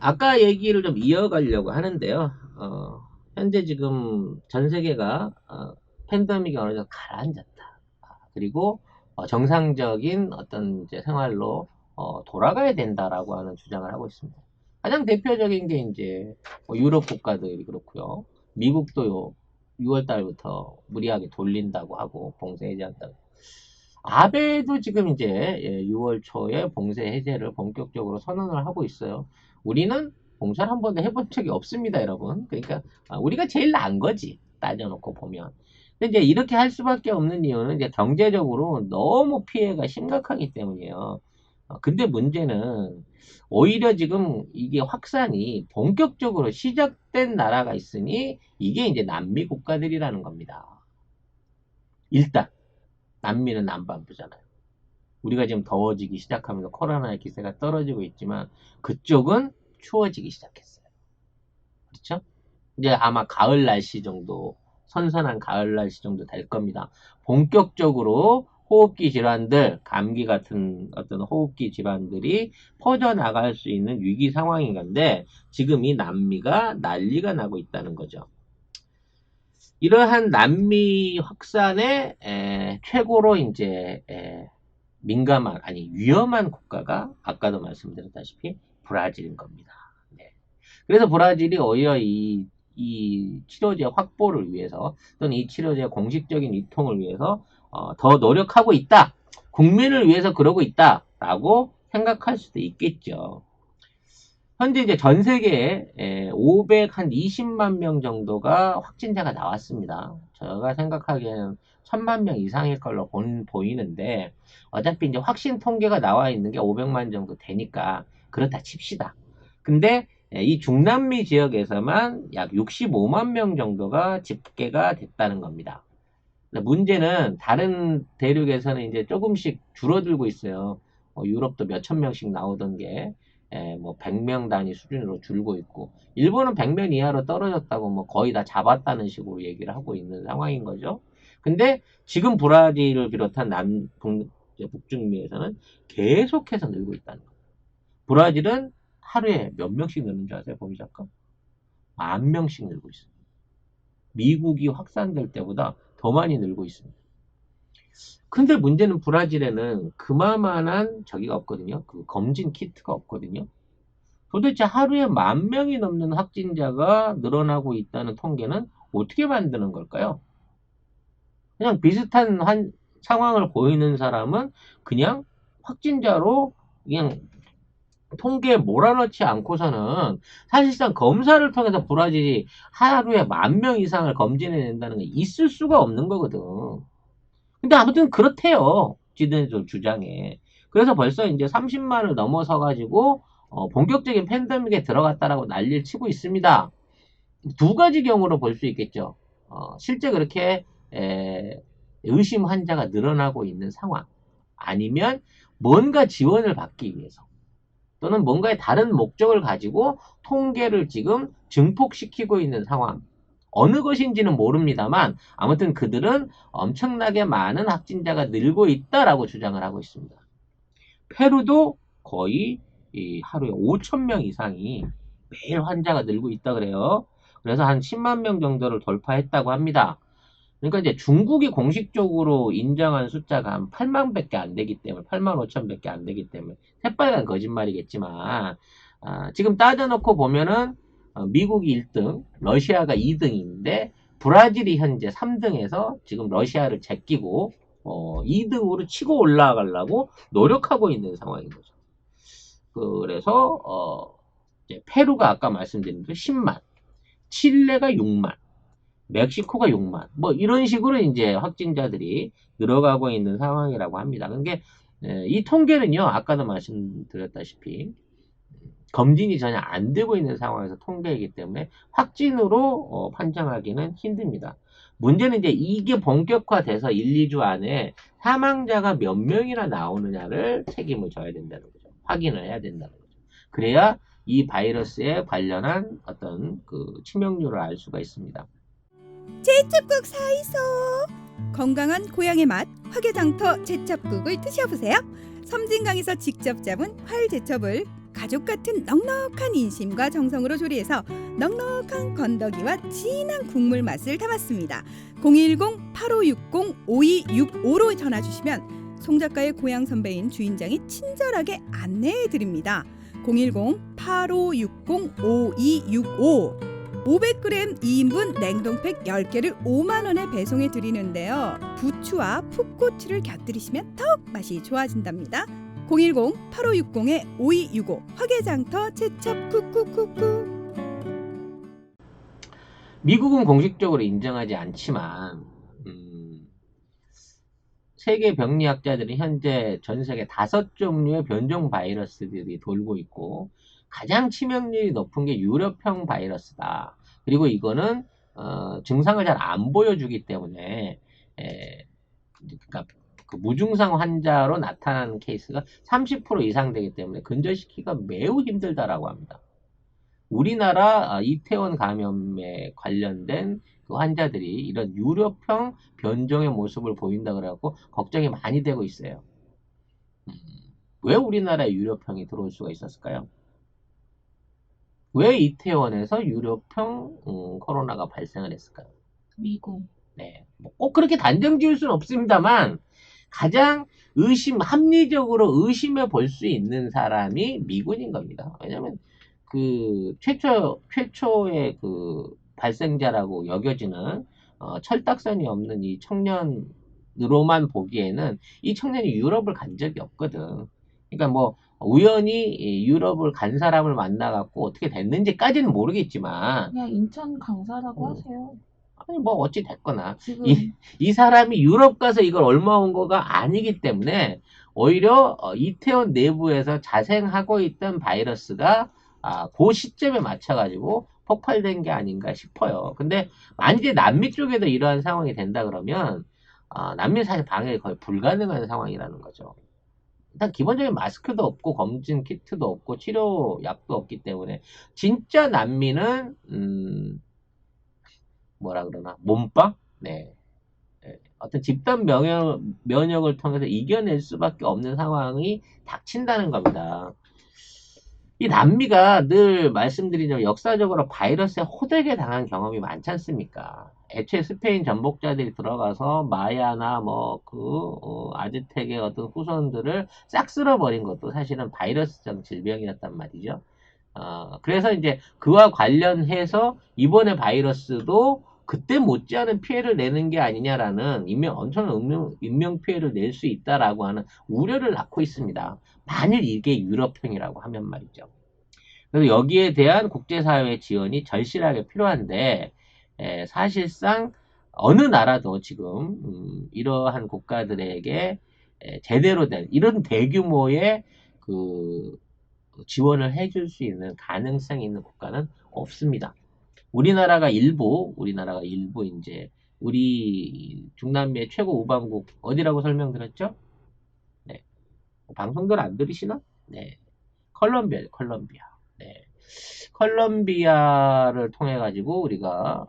아까 얘기를 좀 이어가려고 하는데요. 현재 지금 전 세계가 팬데믹이 어느 정도 가라앉았다. 그리고 정상적인 어떤 이제 생활로 돌아가야 된다라고 하는 주장을 하고 있습니다. 가장 대표적인 게 이제 유럽 국가들이 그렇고요. 미국도 6월 달부터 무리하게 돌린다고 하고 봉쇄 해제한다고. 아베도 지금 이제 6월 초에 봉쇄 해제를 본격적으로 선언을 하고 있어요. 우리는 봉쇄를 한 번도 해본 적이 없습니다, 여러분. 그러니까 우리가 제일 나은 거지, 따져놓고 보면. 근데 이제 이렇게 할 수밖에 없는 이유는 이제 경제적으로 너무 피해가 심각하기 때문이에요. 근데 문제는 오히려 지금 이게 확산이 본격적으로 시작된 나라가 있으니 이게 이제 남미 국가들이라는 겁니다. 일단 남미는 남반부잖아요. 우리가 지금 더워지기 시작하면서 코로나의 기세가 떨어지고 있지만 그쪽은 추워지기 시작했어요. 그렇죠? 이제 아마 가을 날씨 정도, 선선한 가을 날씨 정도 될 겁니다. 본격적으로 호흡기 질환들, 감기 같은 어떤 호흡기 질환들이 퍼져나갈 수 있는 위기 상황인 건데 지금 이 남미가 난리가 나고 있다는 거죠. 이러한 남미 확산에 최고로 이제 민감한, 아니 위험한 국가가 아까도 말씀드렸다시피 브라질인 겁니다. 네. 그래서 브라질이 오히려 이 치료제 확보를 위해서 또는 이 치료제 공식적인 유통을 위해서 더 노력하고 있다. 국민을 위해서 그러고 있다라고 생각할 수도 있겠죠. 현재 이제 전 세계에 520만 명 정도가 확진자가 나왔습니다. 제가 생각하기에는 1000만 명 이상일 걸로 보이는데 어차피 이제 확신 통계가 나와 있는 게 500만 정도 되니까 그렇다 칩시다. 근데 이 중남미 지역에서만 약 65만 명 정도가 집계가 됐다는 겁니다. 문제는 다른 대륙에서는 이제 조금씩 줄어들고 있어요. 유럽도 몇천 명씩 나오던 게 뭐 100명 단위 수준으로 줄고 있고 일본은 100명 이하로 떨어졌다고 뭐 거의 다 잡았다는 식으로 얘기를 하고 있는 상황인 거죠. 근데 지금 브라질을 비롯한 북중미에서는 계속해서 늘고 있다는 거예요. 브라질은 하루에 몇 명씩 느는 줄 아세요? 보기 잠깐. 10,000명씩 늘고 있어요. 미국이 확산될 때보다 더 많이 늘고 있습니다. 근데 문제는 브라질에는 그만한 저기가 없거든요. 그 검진 키트가 없거든요. 도대체 하루에 10,000명이 넘는 확진자가 늘어나고 있다는 통계는 어떻게 만드는 걸까요? 그냥 비슷한 상황을 보이는 사람은 그냥 확진자로 그냥 통계에 몰아넣지 않고서는 사실상 검사를 통해서 브라질이 하루에 10,000명 이상을 검진해낸다는 게 있을 수가 없는 거거든. 근데 아무튼 그렇대요. 지들 주장에. 그래서 벌써 이제 30만을 넘어서 가지고 본격적인 팬데믹에 들어갔다라고 난리를 치고 있습니다. 두 가지 경우로 볼 수 있겠죠. 실제 그렇게 의심 환자가 늘어나고 있는 상황. 아니면 뭔가 지원을 받기 위해서. 또는 뭔가의 다른 목적을 가지고 통계를 지금 증폭시키고 있는 상황. 어느 것인지는 모릅니다만 아무튼 그들은 엄청나게 많은 확진자가 늘고 있다라고 주장을 하고 있습니다. 페루도 거의 하루에 5,000명 이상이 매일 환자가 늘고 있다 그래요. 그래서 한 10만 명 정도를 돌파했다고 합니다. 그러니까 이제 중국이 공식적으로 인정한 숫자가 한 8만 밖에 안 되기 때문에 8만 5천 밖에 안 되기 때문에 새빨간 거짓말이겠지만 지금 따져놓고 보면은 미국이 1등, 러시아가 2등인데 브라질이 현재 3등에서 지금 러시아를 제끼고 2등으로 치고 올라가려고 노력하고 있는 상황인 거죠. 그래서 이제 페루가 아까 말씀드린 대로 10만, 칠레가 6만, 멕시코가 6만, 뭐 이런 식으로 이제 확진자들이 늘어가고 있는 상황이라고 합니다. 그게 이 통계는요, 아까도 말씀드렸다시피 검진이 전혀 안 되고 있는 상황에서 통계이기 때문에 확진으로 판정하기는 힘듭니다. 문제는 이제 이게 본격화돼서 1, 2주 안에 사망자가 몇 명이나 나오느냐를 책임을 져야 된다는 거죠. 확인을 해야 된다는 거죠. 그래야 이 바이러스에 관련한 어떤 그 치명률을 알 수가 있습니다. 제첩국 사이소. 건강한 고향의 맛 화개장터 제첩국을 드셔보세요. 섬진강에서 직접 잡은 활 제첩을 가족 같은 넉넉한 인심과 정성으로 조리해서 넉넉한 건더기와 진한 국물 맛을 담았습니다. 010-8560-5265로 전화 주시면 송 작가의 고향 선배인 주인장이 친절하게 안내해 드립니다. 010-8560-5265 500g 2인분 냉동팩 10개를 5만 원에 배송해 드리는데요. 부추와 풋고추를 곁들이시면 더욱 맛이 좋아진답니다. 010-8560-5265 화개장터 제첩 쿡쿡쿡쿡. 미국은 공식적으로 인정하지 않지만 세계 병리학자들은 현재 전 세계 5종류의 변종 바이러스들이 돌고 있고 가장 치명률이 높은 게 유럽형 바이러스다. 그리고 이거는 증상을 잘 안 보여주기 때문에 그러니까 그 무증상 환자로 나타나는 케이스가 30% 이상 되기 때문에 근절시키기가 매우 힘들다라고 합니다. 우리나라 이태원 감염에 관련된 그 환자들이 이런 유럽형 변종의 모습을 보인다 그래갖고 걱정이 많이 되고 있어요. 왜 우리나라에 유럽형이 들어올 수가 있었을까요? 왜 이태원에서 유럽형 코로나가 발생을 했을까요? 미국. 네, 꼭 그렇게 단정 지을 수는 없습니다만 가장 합리적으로 의심해 볼 수 있는 사람이 미군인 겁니다. 왜냐면 그 최초의 그 발생자라고 여겨지는 철딱선이 없는 이 청년으로만 보기에는 이 청년이 유럽을 간 적이 없거든. 그러니까 뭐 우연히 유럽을 간 사람을 만나갖고 어떻게 됐는지까지는 모르겠지만 그냥 인천 강사라고 하세요. 아니 뭐 어찌 됐거나 지금 이 사람이 유럽 가서 이걸 얼마 온 거가 아니기 때문에 오히려 이태원 내부에서 자생하고 있던 바이러스가 그 시점에 맞춰가지고 폭발된 게 아닌가 싶어요. 근데 만약에 남미 쪽에도 이러한 상황이 된다 그러면 남미 사실 방역이 거의 불가능한 상황이라는 거죠. 일단 기본적인 마스크도 없고 검진 키트도 없고 치료약도 없기 때문에 진짜 난민은 뭐라 그러나 몸빵? 네. 어떤 집단 면역을 통해서 이겨낼 수밖에 없는 상황이 닥친다는 겁니다. 이 남미가 늘 말씀드리자면 역사적으로 바이러스에 호되게 당한 경험이 많지 않습니까? 애초에 스페인 전복자들이 들어가서 마야나 아즈텍의 어떤 후손들을 싹 쓸어버린 것도 사실은 바이러스적 질병이었단 말이죠. 그래서 이제 그와 관련해서 이번에 바이러스도 그때 못지않은 피해를 내는 게 아니냐라는 엄청난 인명 피해를 낼 수 있다라고 하는 우려를 낳고 있습니다. 만일 이게 유럽형이라고 하면 말이죠. 그래서 여기에 대한 국제사회의 지원이 절실하게 필요한데 사실상 어느 나라도 지금 이러한 국가들에게 제대로 된 이런 대규모의 그 지원을 해줄 수 있는 가능성이 있는 국가는 없습니다. 우리나라가 일부 이제 우리 중남미의 최고 우방국 어디라고 설명드렸죠? 네. 방송들 안 들으시나? 네. 컬럼비아. 네. 컬럼비아를 통해 가지고 우리가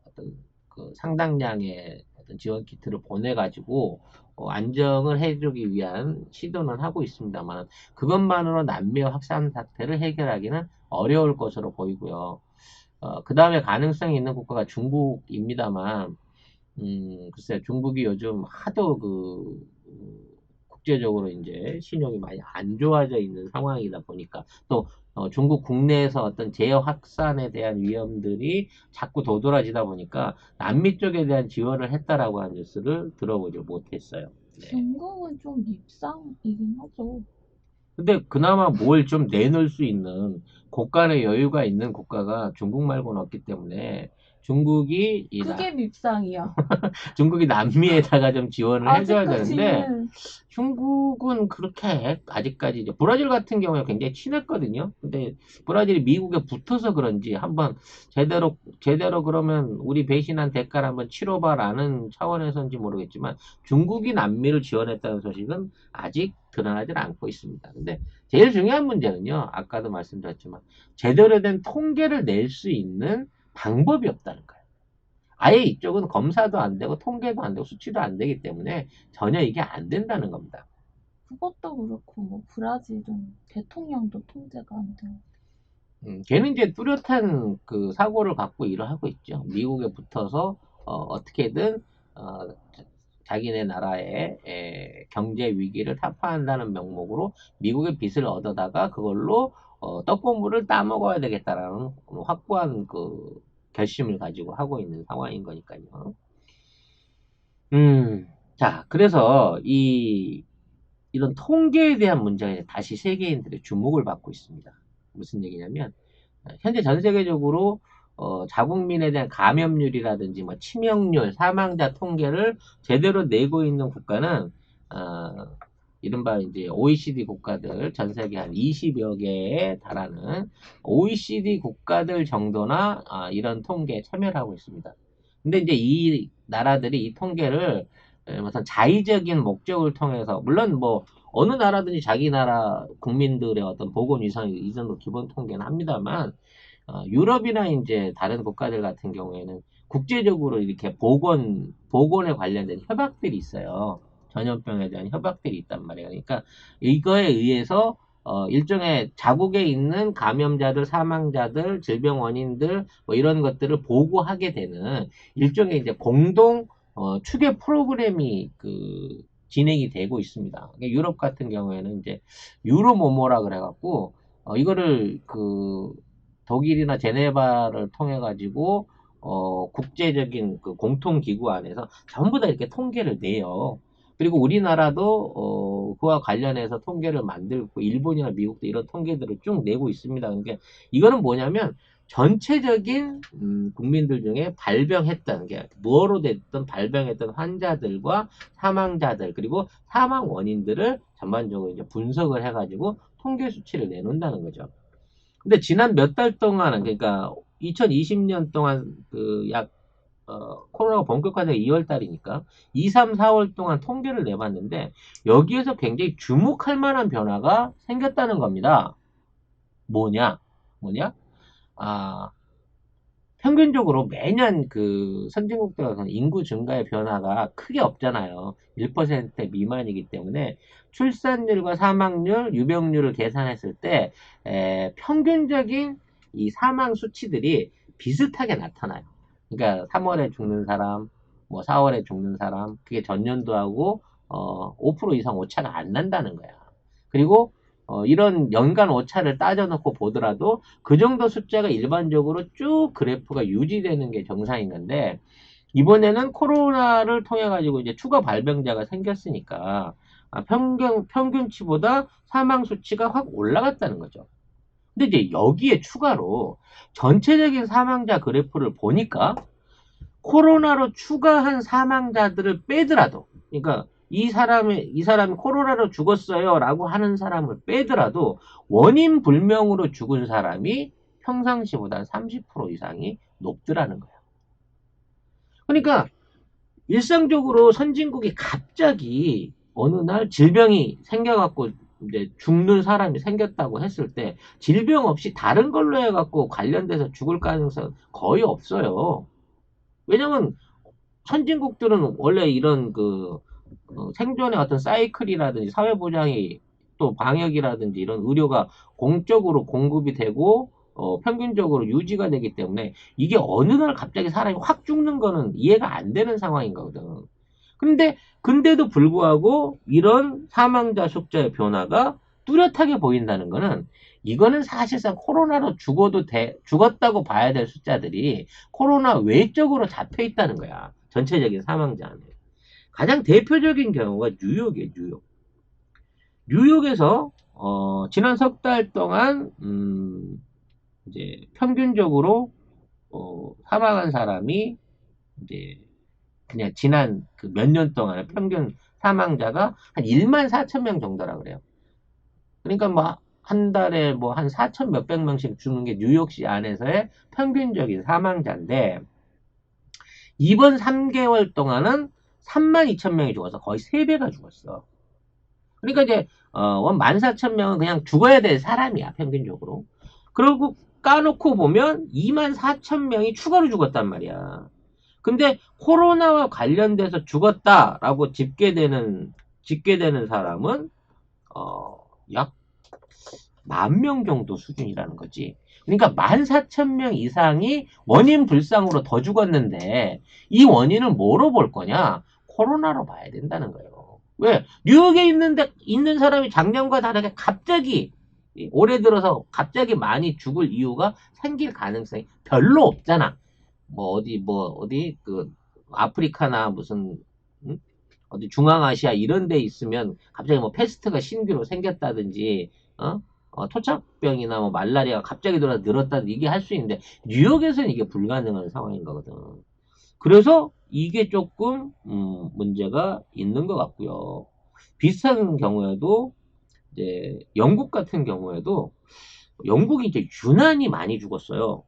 어떤 그 상당량의 어떤 지원 키트를 보내 가지고 안정을 해주기 위한 시도는 하고 있습니다만 그것만으로 남미 확산 사태를 해결하기는 어려울 것으로 보이고요. 그 다음에 가능성이 있는 국가가 중국입니다만, 글쎄요, 중국이 요즘 하도 국제적으로 이제 신용이 많이 안 좋아져 있는 상황이다 보니까, 또, 중국 국내에서 어떤 재확산에 대한 위험들이 자꾸 도드라지다 보니까, 남미 쪽에 대한 지원을 했다라고 하는 뉴스를 들어보지 못했어요. 네. 중국은 좀 밉상이긴 하죠. 근데 그나마 뭘 좀 내놓을 수 있는 곳간의 여유가 있는 국가가 중국 말고는 없기 때문에 중국이 그게 밉상이야. 중국이 남미에다가 좀 지원을 해줘야 되는데 아직까지는 중국은 그렇게 아직까지 이제 브라질 같은 경우에 굉장히 친했거든요. 근데 브라질이 미국에 붙어서 그런지 한번 제대로 그러면 우리 배신한 대가를 한번 치러봐라는 차원에서인지 모르겠지만 중국이 남미를 지원했다는 소식은 아직 드러나질 않고 있습니다. 근데 제일 중요한 문제는요. 아까도 말씀드렸지만 제대로 된 통계를 낼 수 있는 방법이 없다는 거예요. 아예 이쪽은 검사도 안 되고 통계도 안 되고 수치도 안 되기 때문에 전혀 이게 안 된다는 겁니다. 그것도 그렇고 뭐 브라질은 대통령도 통제가 안 돼요. 걔는 이제 뚜렷한 그 사고를 갖고 일을 하고 있죠. 미국에 붙어서 어떻게든 자기네 나라의 경제 위기를 타파한다는 명목으로 미국의 빚을 얻어다가 그걸로 떡고물을 따먹어야 되겠다라는 확고한 그 결심을 가지고 하고 있는 상황인 거니까요. 자, 그래서 이런 통계에 대한 문제가 이제 다시 세계인들의 주목을 받고 있습니다. 무슨 얘기냐면, 현재 전 세계적으로 자국민에 대한 감염률이라든지 뭐 치명률, 사망자 통계를 제대로 내고 있는 국가는 이른바 이제 OECD 국가들, 전 세계 한 20여 개에 달하는 OECD 국가들 정도나 이런 통계에 참여를 하고 있습니다. 근데 이제 이 나라들이 이 통계를 무슨 자의적인 목적을 통해서, 물론 뭐 어느 나라든지 자기 나라 국민들의 어떤 보건 위상 이 정도 기본 통계는 합니다만, 유럽이나 이제 다른 국가들 같은 경우에는 국제적으로 이렇게 보건에 관련된 협약들이 있어요. 전염병에 대한 협약들이 있단 말이에요. 그러니까 이거에 의해서 일종의 자국에 있는 감염자들, 사망자들, 질병 원인들 뭐 이런 것들을 보고하게 되는 일종의 이제 공동 추계 프로그램이 진행이 되고 있습니다. 그러니까 유럽 같은 경우에는 이제 유로모모라 그래갖고 이거를 독일이나 제네바를 통해 가지고 국제적인 그 공통기구 안에서 전부 다 이렇게 통계를 내요. 그리고 우리나라도 그와 관련해서 통계를 만들고 일본이나 미국도 이런 통계들을 쭉 내고 있습니다. 그러니까 이거는 뭐냐면 전체적인 국민들 중에 발병했던 게 뭐로 됐든 발병했던 환자들과 사망자들 그리고 사망 원인들을 전반적으로 이제 분석을 해가지고 통계 수치를 내놓는다는 거죠. 근데 지난 몇 달 동안은 그러니까 2020년 동안 코로나가 본격화된 2월 달이니까 2, 3, 4월 동안 통계를 내봤는데 여기에서 굉장히 주목할 만한 변화가 생겼다는 겁니다. 뭐냐? 아, 평균적으로 매년 선진국들에서는 인구 증가의 변화가 크게 없잖아요. 1% 미만이기 때문에 출산율과 사망률, 유병률을 계산했을 때 평균적인 이 사망 수치들이 비슷하게 나타나요. 그러니까 3월에 죽는 사람, 뭐 4월에 죽는 사람, 그게 전년도하고 5% 이상 오차가 안 난다는 거야. 그리고 이런 연간 오차를 따져놓고 보더라도 그 정도 숫자가 일반적으로 쭉 그래프가 유지되는 게 정상인 건데 이번에는 코로나를 통해 가지고 이제 추가 발병자가 생겼으니까 평균치보다 사망 수치가 확 올라갔다는 거죠. 근데 이제 여기에 추가로 전체적인 사망자 그래프를 보니까 코로나로 추가한 사망자들을 빼더라도, 그러니까 이 사람이 코로나로 죽었어요 라고 하는 사람을 빼더라도 원인 불명으로 죽은 사람이 평상시보다 30% 이상이 높더라는 거예요. 그러니까 일상적으로 선진국이 갑자기 어느 날 질병이 생겨갖고 이제 죽는 사람이 생겼다고 했을 때 질병 없이 다른 걸로 해갖고 관련돼서 죽을 가능성은 거의 없어요. 왜냐면 선진국들은 원래 이런 생존의 어떤 사이클이라든지 사회보장이 또 방역이라든지 이런 의료가 공적으로 공급이 되고 평균적으로 유지가 되기 때문에 이게 어느 날 갑자기 사람이 확 죽는 거는 이해가 안 되는 상황인 거거든. 근데도 불구하고 이런 사망자 숫자의 변화가 뚜렷하게 보인다는 거는 이거는 사실상 코로나로 죽었다고 봐야 될 숫자들이 코로나 외적으로 잡혀 있다는 거야. 전체적인 사망자 안에. 가장 대표적인 경우가 뉴욕이에요, 뉴욕. 뉴욕에서, 지난 석 달 동안, 이제 평균적으로, 사망한 사람이, 이제, 그냥 지난 몇 년 동안의 평균 사망자가 한 1만 4천 명 정도라 그래요. 그러니까 뭐, 한 달에 뭐 한 4천 몇백 명씩 죽는 게 뉴욕시 안에서의 평균적인 사망자인데, 이번 3개월 동안은 3만 2천 명이 죽어서 거의 3배가 죽었어. 그러니까 이제 14,000명은 그냥 죽어야 될 사람이야 평균적으로. 그리고 까놓고 보면 2만 4천 명이 추가로 죽었단 말이야. 근데 코로나와 관련돼서 죽었다라고 집계되는 사람은 약 10,000명 정도 수준이라는 거지. 그러니까 14,000명 이상이 원인 불상으로 더 죽었는데 이 원인을 뭐로 볼 거냐? 코로나로 봐야 된다는 거예요. 왜? 뉴욕에 있는 사람이 작년과 다르게 갑자기 올해 들어서 갑자기 많이 죽을 이유가 생길 가능성이 별로 없잖아. 어디 그 아프리카나 무슨 어디 중앙아시아 이런 데 있으면 갑자기 뭐 패스트가 신규로 생겼다든지 토착병이나 뭐 말라리아가 갑자기 들어서 늘었다든지 이게 할 수 있는데 뉴욕에서는 이게 불가능한 상황인 거거든. 그래서 이게 조금 문제가 있는 것 같고요. 비슷한 경우에도 이제 영국 같은 경우에도 영국이 이제 유난히 많이 죽었어요.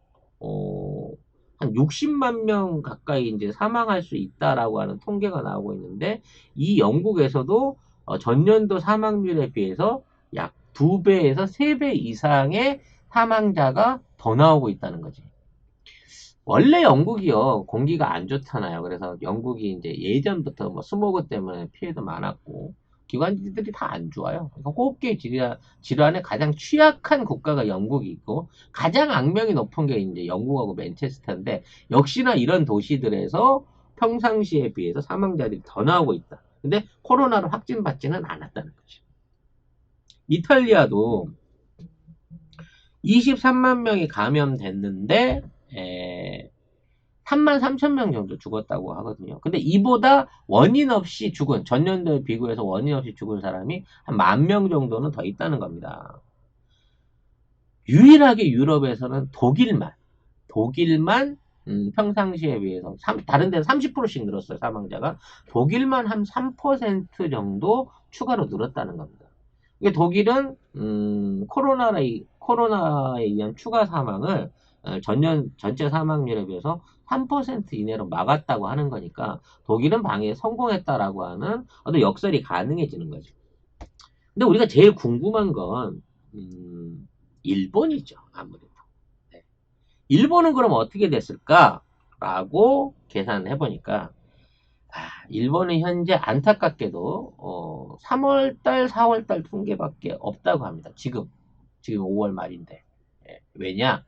한 60만 명 가까이 이제 사망할 수 있다라고 하는 통계가 나오고 있는데 이 영국에서도 전년도 사망률에 비해서 약 2배에서 3배 이상의 사망자가 더 나오고 있다는 거지. 원래 영국이요 공기가 안 좋잖아요. 그래서 영국이 이제 예전부터 뭐 스모그 때문에 피해도 많았고 기관지들이 다 안 좋아요. 그러니까 호흡기 질환에 가장 취약한 국가가 영국이 있고 가장 악명이 높은 게 이제 영국하고 맨체스터인데 역시나 이런 도시들에서 평상시에 비해서 사망자들이 더 나오고 있다. 근데 코로나로 확진받지는 않았다는 거죠. 이탈리아도 23만 명이 감염됐는데 33,000명 정도 죽었다고 하거든요. 근데 이보다 원인 없이 죽은, 전년도에 비교해서 원인 없이 죽은 사람이 한 10,000명 정도는 더 있다는 겁니다. 유일하게 유럽에서는 독일만 평상시에 비해서 다른 데는 30%씩 늘었어요. 사망자가. 독일만 한 3% 정도 추가로 늘었다는 겁니다. 이게 독일은 코로나에 의한 추가 사망을 전년 전체 사망률에 비해서 3% 이내로 막았다고 하는 거니까 독일은 방역에 성공했다라고 하는 어떤 역설이 가능해지는 거죠. 근데 우리가 제일 궁금한 건 일본이죠. 아무래도. 네. 일본은 그럼 어떻게 됐을까라고 계산을 해보니까 일본은 현재 안타깝게도 3월달, 4월달 통계밖에 없다고 합니다. 지금 5월 말인데. 왜냐?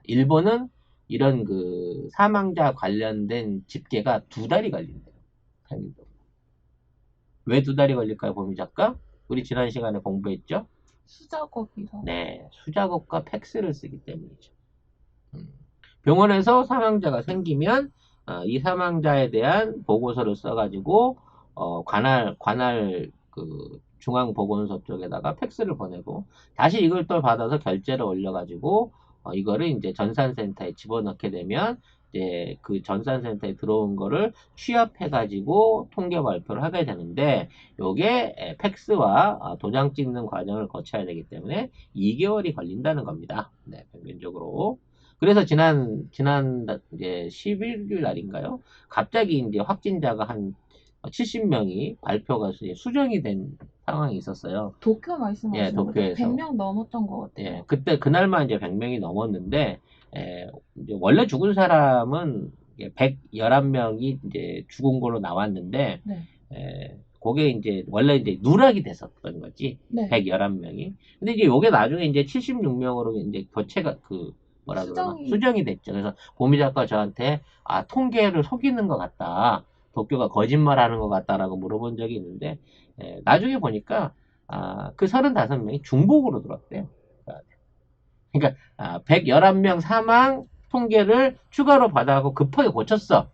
일본은 이런 그 사망자 관련된 집계가 2달이 걸린대요. 평균적으로. 왜 2달이 걸릴까요, 보미 작가? 우리 지난 시간에 공부했죠? 수작업이라. 네, 수작업과 팩스를 쓰기 때문이죠. 병원에서 사망자가 생기면 이 사망자에 대한 보고서를 써가지고 관할 그 중앙보건소 쪽에다가 팩스를 보내고 다시 이걸 또 받아서 결제를 올려가지고 이거를 이제 전산센터에 집어넣게 되면 이제 그 전산센터에 들어온 거를 취합해가지고 통계 발표를 하게 되는데 요게 팩스와 도장 찍는 과정을 거쳐야 되기 때문에 2개월이 걸린다는 겁니다. 네, 평균적으로. 그래서 지난 이제 11일 날인가요? 갑자기 이제 확진자가 한 70명이 발표가 수정이 된 상황이 있었어요. 도쿄 말씀하시는 예, 거죠? 도쿄에서. 100명 넘었던 것 같아요. 예, 그날만 이제 100명이 넘었는데, 이제 원래 죽은 사람은 111명이 이제 죽은 걸로 나왔는데, 네. 그게 이제 원래 이제 누락이 됐었던 거지. 네. 111명이. 근데 이제 요게 나중에 이제 76명으로 이제 교체가 수정이 됐죠. 그래서 보미 작가 저한테 통계를 속이는 것 같다. 도쿄가 거짓말하는 것 같다라고 물어본 적이 있는데 나중에 보니까 그 35명이 중복으로 들어왔대요. 그러니까 111명 사망 통계를 추가로 받아갖고 급하게 고쳤어.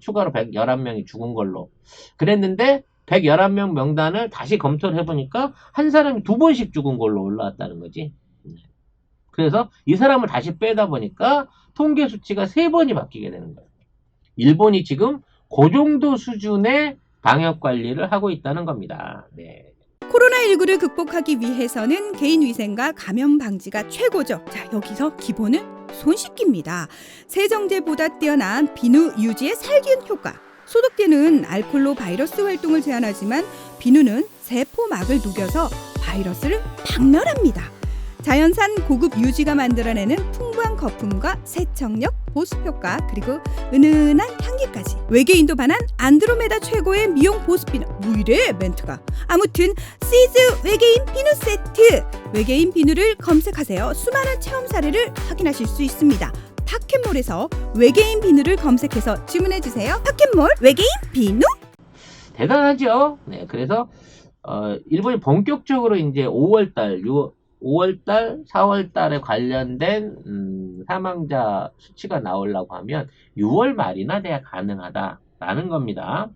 추가로 111명이 죽은 걸로. 그랬는데 111명 명단을 다시 검토를 해보니까 한 사람이 2번씩 죽은 걸로 올라왔다는 거지. 그래서 이 사람을 다시 빼다 보니까 통계 수치가 3번이 바뀌게 되는 거예요. 일본이 지금 그 정도 수준의 방역 관리를 하고 있다는 겁니다. 네. 코로나19를 극복하기 위해서는 개인위생과 감염 방지가 최고죠. 자, 여기서 기본은 손 씻기입니다. 세정제보다 뛰어난 비누 유지의 살균 효과. 소독제는 알코올로 바이러스 활동을 제한하지만 비누는 세포막을 녹여서 바이러스를 박멸합니다. 자연산 고급 유지가 만들어내는 풍부한 거품과 세척력, 보습 효과, 그리고 은은한 향기까지. 외계인도 반한 안드로메다 최고의 미용 보습 비누. 뭐 이래 멘트가. 아무튼 시즈 외계인 비누 세트. 외계인 비누를 검색하세요. 수많은 체험 사례를 확인하실 수 있습니다. 파켓몰에서 외계인 비누를 검색해서 주문해주세요. 파켓몰 외계인 비누. 대단하죠. 네, 그래서 일본이 본격적으로 이제 5월달, 4월달에 관련된 사망자 수치가 나오려고 하면 6월 말이나 돼야 가능하다라는 겁니다.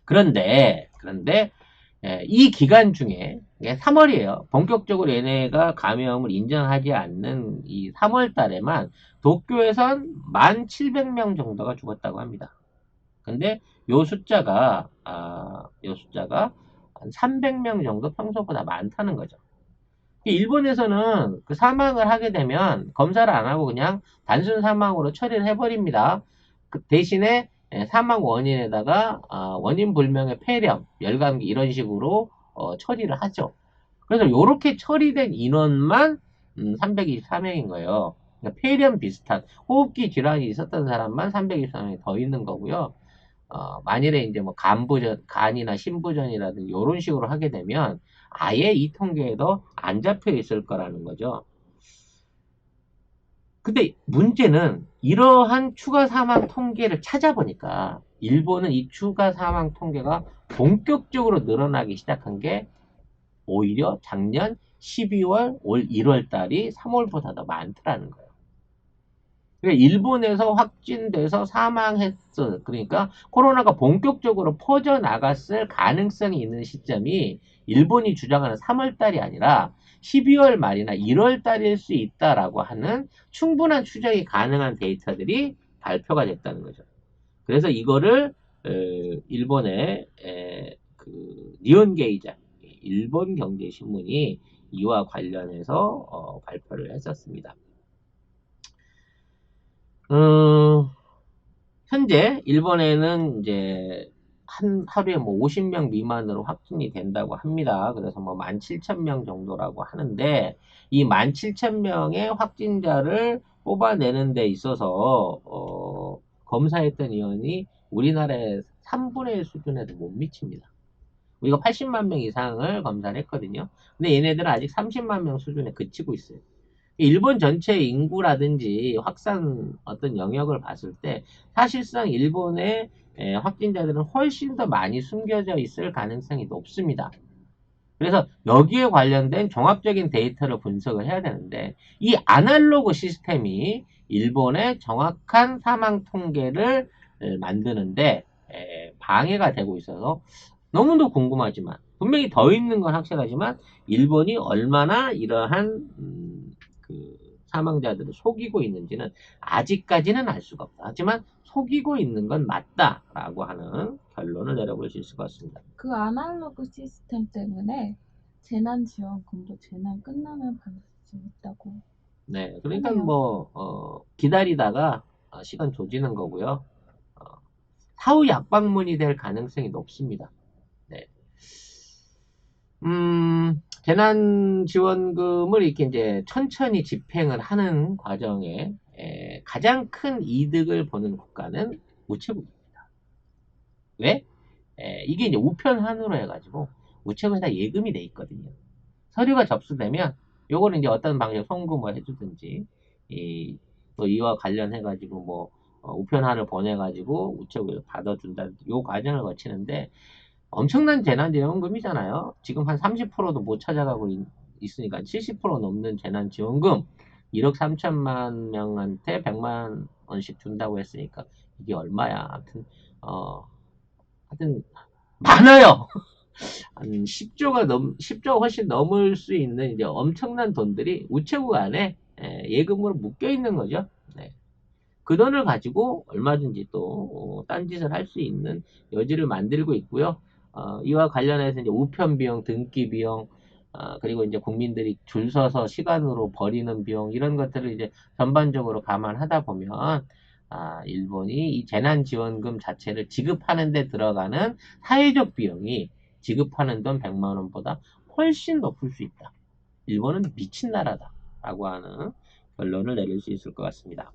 그런데 이 기간 중에 3월이에요. 본격적으로 얘네가 감염을 인정하지 않는 이 3월 달에만 도쿄에선 1,700명 정도가 죽었다고 합니다. 근데 요 숫자가 한 300명 정도 평소보다 많다는 거죠. 일본에서는 그 사망을 하게 되면 검사를 안 하고 그냥 단순 사망으로 처리를 해버립니다. 그 대신에 사망 원인에다가 원인 불명의 폐렴, 열감기 이런 식으로 처리를 하죠. 그래서 이렇게 처리된 인원만 324명인 거예요. 그러니까 폐렴 비슷한 호흡기 질환이 있었던 사람만 324명이 더 있는 거고요. 만일에 이제 뭐 간이나 신부전이라든지 이런 식으로 하게 되면 아예 이 통계에도 안 잡혀 있을 거라는 거죠. 근데 문제는 이러한 추가 사망 통계를 찾아보니까 일본은 이 추가 사망 통계가 본격적으로 늘어나기 시작한 게 오히려 작년 12월, 올 1월 달이 3월보다 더 많더라는 거예요. 그러니까 일본에서 확진돼서 사망했어. 그러니까 코로나가 본격적으로 퍼져나갔을 가능성이 있는 시점이 일본이 주장하는 3월 달이 아니라 12월 말이나 1월 달일 수 있다라고 하는 충분한 추정이 가능한 데이터들이 발표가 됐다는 거죠. 그래서 이거를 일본의 니혼게이자 일본 경제신문이 이와 관련해서 발표를 했었습니다. 현재 일본에는 이제 하루에 뭐 50명 미만으로 확진이 된다고 합니다. 그래서 뭐 17,000명 정도라고 하는데 이 17,000명의 확진자를 뽑아내는 데 있어서 검사했던 인원이 우리나라의 3분의 1 수준에도 못 미칩니다. 우리가 80만 명 이상을 검사를 했거든요. 근데 얘네들은 아직 30만 명 수준에 그치고 있어요. 일본 전체 인구라든지 확산 어떤 영역을 봤을 때 사실상 일본의 확진자들은 훨씬 더 많이 숨겨져 있을 가능성이 높습니다. 그래서 여기에 관련된 종합적인 데이터를 분석을 해야 되는데 이 아날로그 시스템이 일본의 정확한 사망 통계를 만드는데 방해가 되고 있어서 너무도 궁금하지만 분명히 더 있는 건 확실하지만 일본이 얼마나 이러한 사망자들을 속이고 있는지는 아직까지는 알 수가 없다. 하지만 속이고 있는 건 맞다라고 하는 결론을 내려볼 수 있을 것 같습니다. 그 아날로그 시스템 때문에 재난지원금도 재난 끝나면 받을 수 있다고. 네, 그러니까 하네요. 뭐 기다리다가 시간 조지는 거고요. 사후 약방문이 될 가능성이 높습니다. 네. 재난지원금을 이렇게 이제 천천히 집행을 하는 과정에 가장 큰 이득을 보는 국가는 우체국입니다. 왜? 이게 이제 우편한으로 해가지고 우체국에다 예금이 돼 있거든요. 서류가 접수되면 요거는 이제 어떤 방식으로 송금을 해주든지 또 이와 관련해가지고 뭐 우편한을 보내가지고 우체국에 받아준다. 요 과정을 거치는데 엄청난 재난지원금이잖아요. 지금 한 30%도 못 찾아가고 있으니까 70% 넘는 재난지원금 1억 3천만 명한테 100만 원씩 준다고 했으니까 이게 얼마야? 하여튼 많아요. 한 10조가 훨씬 넘을 수 있는 이제 엄청난 돈들이 우체국 안에 예금으로 묶여 있는 거죠. 네. 그 돈을 가지고 얼마든지 또 딴짓을 할 수 있는 여지를 만들고 있고요. 이와 관련해서 이제 우편 비용, 등기 비용, 그리고 이제 국민들이 줄 서서 시간으로 버리는 비용 이런 것들을 이제 전반적으로 감안하다 보면 일본이 이 재난지원금 자체를 지급하는 데 들어가는 사회적 비용이 지급하는 돈 100만 원보다 훨씬 높을 수 있다. 일본은 미친 나라다라고 하는 결론을 내릴 수 있을 것 같습니다.